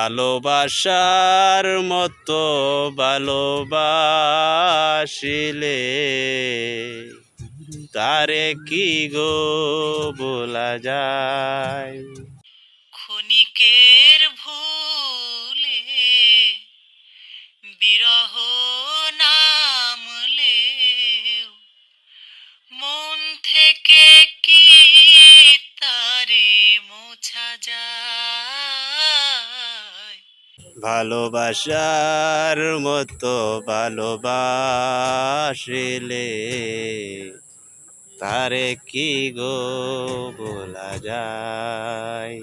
ভালোবাসার মতো ভালোবাসিলে তারে কি গো বলা যায়। ক্ষণিকের ভুলে বিরহ নামলে মন থেকে কি তারে মোছা যায়। ভালোবাসার মতো ভালোবাসিলে তারে কি গো বলা যায়।